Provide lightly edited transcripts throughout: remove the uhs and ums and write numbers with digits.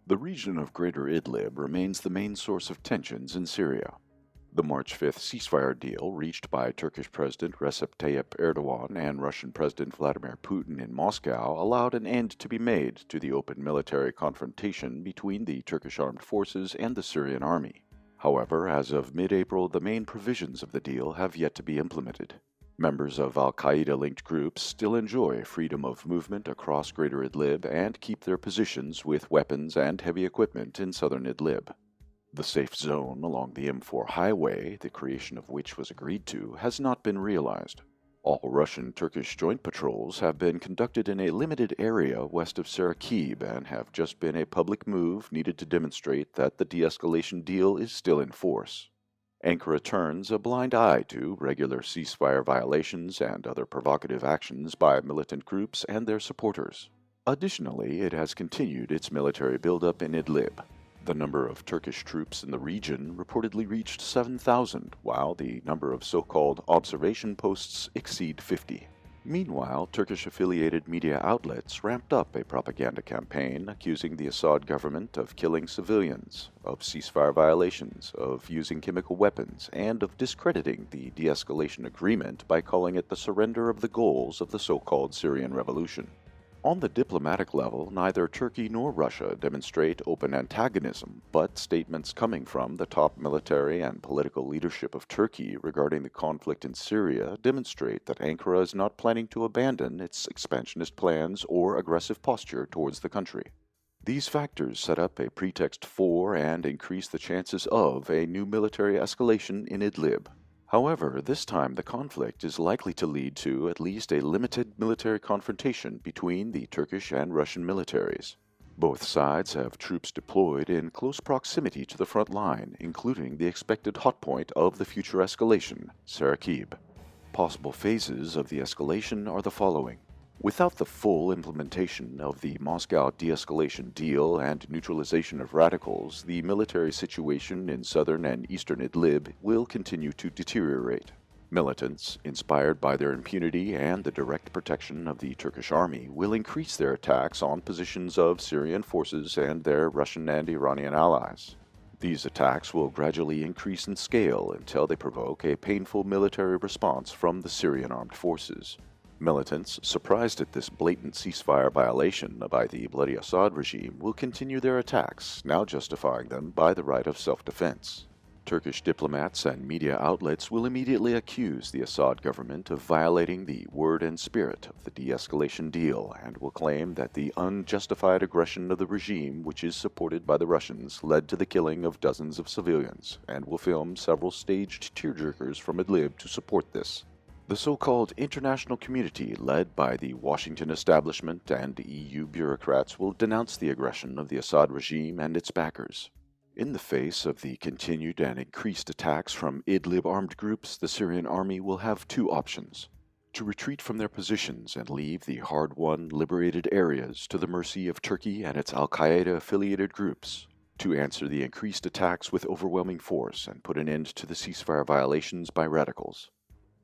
The region of Greater Idlib remains the main source of tensions in Syria. The March 5th ceasefire deal reached by Turkish President Recep Tayyip Erdogan and Russian President Vladimir Putin in Moscow allowed an end to be made to the open military confrontation between the Turkish armed forces and the Syrian army. However, as of mid-April, the main provisions of the deal have yet to be implemented. Members of al-Qaeda-linked groups still enjoy freedom of movement across Greater Idlib and keep their positions with weapons and heavy equipment in southern Idlib. The safe zone along the M4 highway, the creation of which was agreed to, has not been realized. All Russian-Turkish joint patrols have been conducted in a limited area west of Sarakib and have just been a public move needed to demonstrate that the de-escalation deal is still in force. Ankara turns a blind eye to regular ceasefire violations and other provocative actions by militant groups and their supporters. Additionally, it has continued its military buildup in Idlib. The number of Turkish troops in the region reportedly reached 7,000, while the number of so-called observation posts exceed 50. Meanwhile, Turkish-affiliated media outlets ramped up a propaganda campaign accusing the Assad government of killing civilians, of ceasefire violations, of using chemical weapons, and of discrediting the de-escalation agreement by calling it the surrender of the goals of the so-called Syrian revolution. On the diplomatic level, neither Turkey nor Russia demonstrate open antagonism, but statements coming from the top military and political leadership of Turkey regarding the conflict in Syria demonstrate that Ankara is not planning to abandon its expansionist plans or aggressive posture towards the country. These factors set up a pretext for and increase the chances of a new military escalation in Idlib. However, this time the conflict is likely to lead to at least a limited military confrontation between the Turkish and Russian militaries. Both sides have troops deployed in close proximity to the front line, including the expected hotpoint of the future escalation, Sarakib. Possible phases of the escalation are the following. Without the full implementation of the Moscow de-escalation deal and neutralization of radicals, the military situation in southern and eastern Idlib will continue to deteriorate. Militants, inspired by their impunity and the direct protection of the Turkish army, will increase their attacks on positions of Syrian forces and their Russian and Iranian allies. These attacks will gradually increase in scale until they provoke a painful military response from the Syrian armed forces. Militants, surprised at this blatant ceasefire violation by the bloody Assad regime, will continue their attacks, now justifying them by the right of self-defense. Turkish diplomats and media outlets will immediately accuse the Assad government of violating the word and spirit of the de-escalation deal and will claim that the unjustified aggression of the regime, which is supported by the Russians, led to the killing of dozens of civilians, and will film several staged tearjerkers from Idlib to support this. The so-called international community, led by the Washington establishment and EU bureaucrats, will denounce the aggression of the Assad regime and its backers. In the face of the continued and increased attacks from Idlib armed groups, the Syrian army will have two options: to retreat from their positions and leave the hard-won, liberated areas to the mercy of Turkey and its al-Qaeda-affiliated groups, to answer the increased attacks with overwhelming force and put an end to the ceasefire violations by radicals.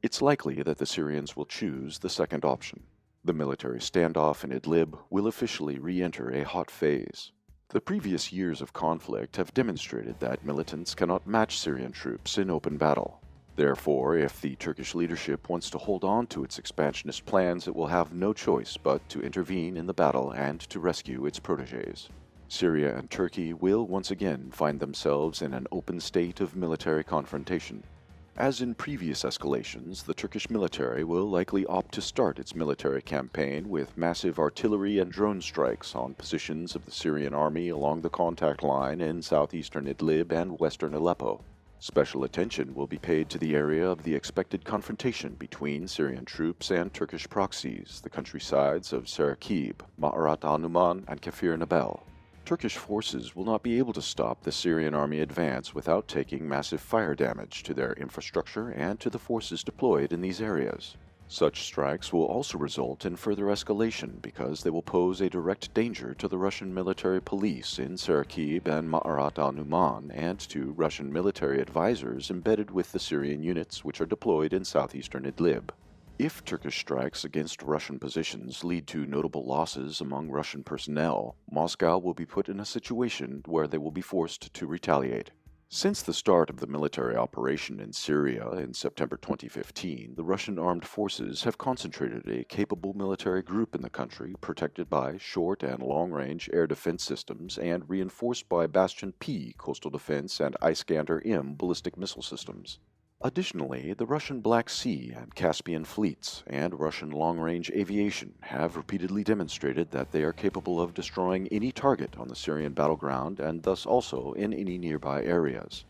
It's likely that the Syrians will choose the second option. The military standoff in Idlib will officially re-enter a hot phase. The previous years of conflict have demonstrated that militants cannot match Syrian troops in open battle. Therefore, if the Turkish leadership wants to hold on to its expansionist plans, it will have no choice but to intervene in the battle and to rescue its protégés. Syria and Turkey will once again find themselves in an open state of military confrontation. As in previous escalations, the Turkish military will likely opt to start its military campaign with massive artillery and drone strikes on positions of the Syrian army along the contact line in southeastern Idlib and western Aleppo. Special attention will be paid to the area of the expected confrontation between Syrian troops and Turkish proxies, the countrysides of Sarakib, Ma'arat al-Numan, and Kafir Nabel. Turkish forces will not be able to stop the Syrian army advance without taking massive fire damage to their infrastructure and to the forces deployed in these areas. Such strikes will also result in further escalation because they will pose a direct danger to the Russian military police in Sarakib and Ma'arat al-Numan and to Russian military advisors embedded with the Syrian units which are deployed in southeastern Idlib. If Turkish strikes against Russian positions lead to notable losses among Russian personnel, Moscow will be put in a situation where they will be forced to retaliate. Since the start of the military operation in Syria in September 2015, the Russian armed forces have concentrated a capable military group in the country, protected by short and long-range air defense systems and reinforced by Bastion P coastal defense and Iskander-M ballistic missile systems. Additionally, the Russian Black Sea and Caspian fleets and Russian long-range aviation have repeatedly demonstrated that they are capable of destroying any target on the Syrian battleground and thus also in any nearby areas.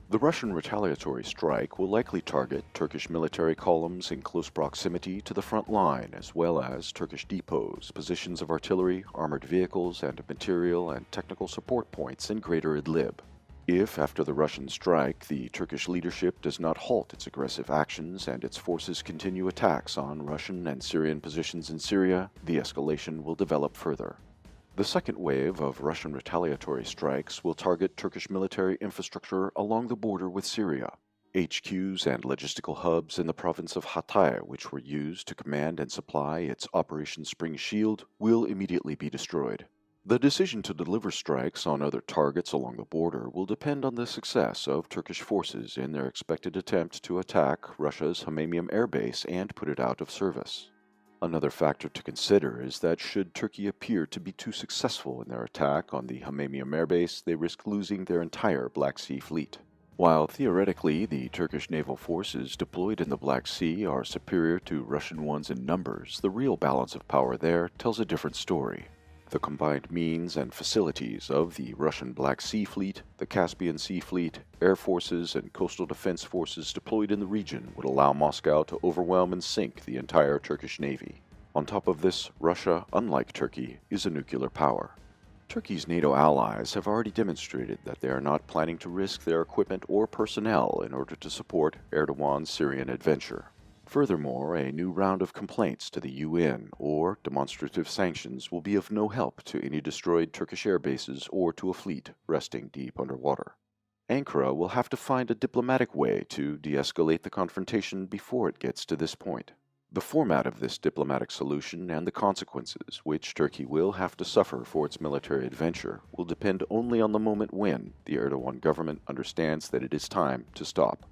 The Russian retaliatory strike will likely target Turkish military columns in close proximity to the front line, as well as Turkish depots, positions of artillery, armored vehicles, and material and technical support points in Greater Idlib. If, after the Russian strike, the Turkish leadership does not halt its aggressive actions and its forces continue attacks on Russian and Syrian positions in Syria, the escalation will develop further. The second wave of Russian retaliatory strikes will target Turkish military infrastructure along the border with Syria. HQs and logistical hubs in the province of Hatay, which were used to command and supply its Operation Spring Shield, will immediately be destroyed. The decision to deliver strikes on other targets along the border will depend on the success of Turkish forces in their expected attempt to attack Russia's Hamamiyim air base and put it out of service. Another factor to consider is that should Turkey appear to be too successful in their attack on the Hamamiyim air base, they risk losing their entire Black Sea fleet. While theoretically the Turkish naval forces deployed in the Black Sea are superior to Russian ones in numbers, the real balance of power there tells a different story. The combined means and facilities of the Russian Black Sea Fleet, the Caspian Sea Fleet, air forces, and coastal defense forces deployed in the region would allow Moscow to overwhelm and sink the entire Turkish Navy. On top of this, Russia, unlike Turkey, is a nuclear power. Turkey's NATO allies have already demonstrated that they are not planning to risk their equipment or personnel in order to support Erdogan's Syrian adventure. Furthermore, a new round of complaints to the UN or demonstrative sanctions will be of no help to any destroyed Turkish air bases or to a fleet resting deep underwater. Ankara will have to find a diplomatic way to de-escalate the confrontation before it gets to this point. The format of this diplomatic solution and the consequences which Turkey will have to suffer for its military adventure will depend only on the moment when the Erdogan government understands that it is time to stop.